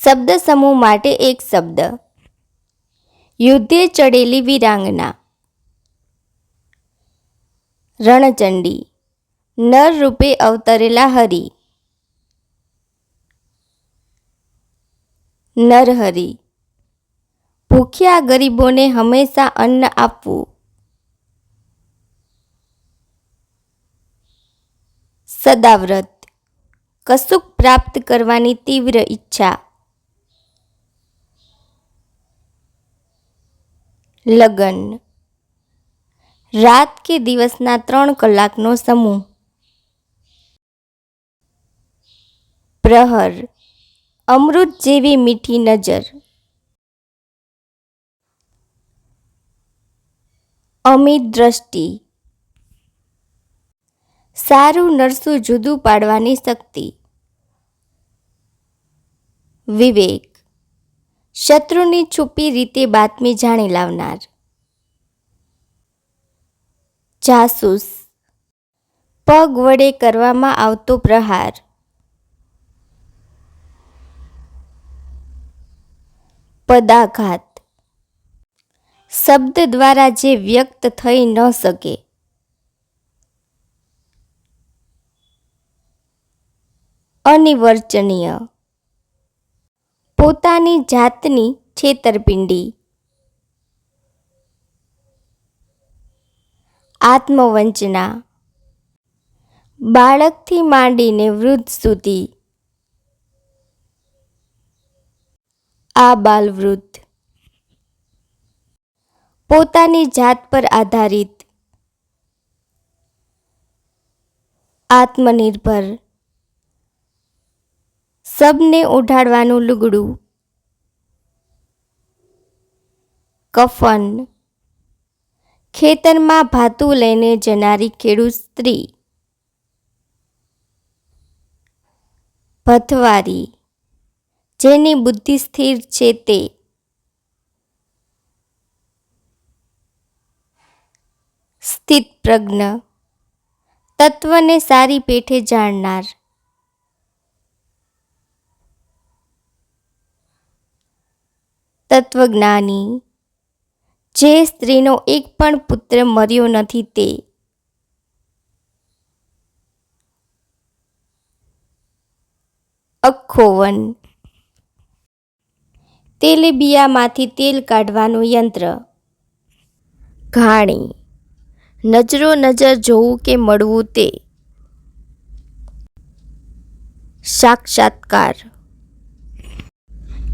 શબ્દ સમૂહ માટે એક શબ્દ. યુદ્ધે ચડેલી વીરાંગના. રણચંડી, નર રૂપે અવતરેલા હરિ. નરહરી, ભૂખ્યા ગરીબોને હંમેશા અન્ન આપવું. સદાવ્રત, કશુંક પ્રાપ્ત કરવાની તીવ્ર ઈચ્છા. લગન, રાત કે દિવસના 3 કલાકનો સમૂહ. પ્રહર, અમૃત જેવી મીઠી નજર. અમિત દ્રષ્ટિ, સારું નરસું જુદું પાડવાની શક્તિ. વિવેક, શત્રુની છુપી રીતે બાતમી જાણી લાવનાર. જાસૂસ, પગ વડે કરવામાં આવતો પ્રહાર. પદાઘાત, શબ્દ દ્વારા જે વ્યક્ત થઈ ન શકે. અનિર્વચનીય, પોતાની જાતની છેતરપિંડી. આત્મવંચના, બાળકથી માંડીને વૃદ્ધ સુધી. આબાલવૃદ્ધ, પોતાની જાત પર આધારિત. આત્મનિર્ભર, સબને ઓઢાડવાનું લુગડું. કફન, ખેતરમાં ભાતું લઈને જનારી ખેડૂત સ્ત્રી. ભથવારી, જેની બુદ્ધિ સ્થિર છે તે. સ્થિતપ્રજ્ઞ, તત્વને સારી પેઠે જાણનાર. તત્વજ્ઞાની, જે સ્ત્રીનો એક પણ પુત્ર મર્યો નથી તે. અખોવન, તેલીબિયાંમાંથી તેલ કાઢવાનું યંત્ર. ઘાણી, નજરો નજર જોવું કે મળવું તે. સાક્ષાત્કાર,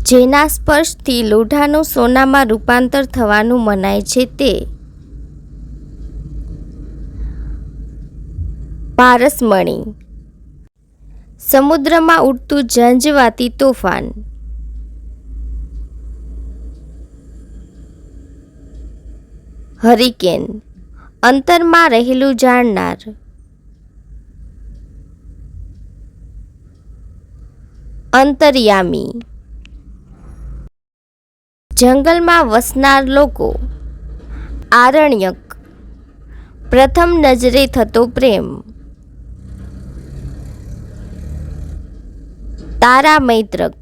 જેના સ્પર્શથી લોઢાનું સોનામાં રૂપાંતર થવાનું મનાય છે તે. પારસમણી, સમુદ્રમાં ઉડતું ઝંઝવાતી તોફાન. હરિકેન, અંતરમાં રહેલું જાણનાર. અંતર્યામી, જંગલમાં વસનાર લોકો. આરણ્યક, પ્રથમ નજરે થતો પ્રેમ. તારા મૈત્રક,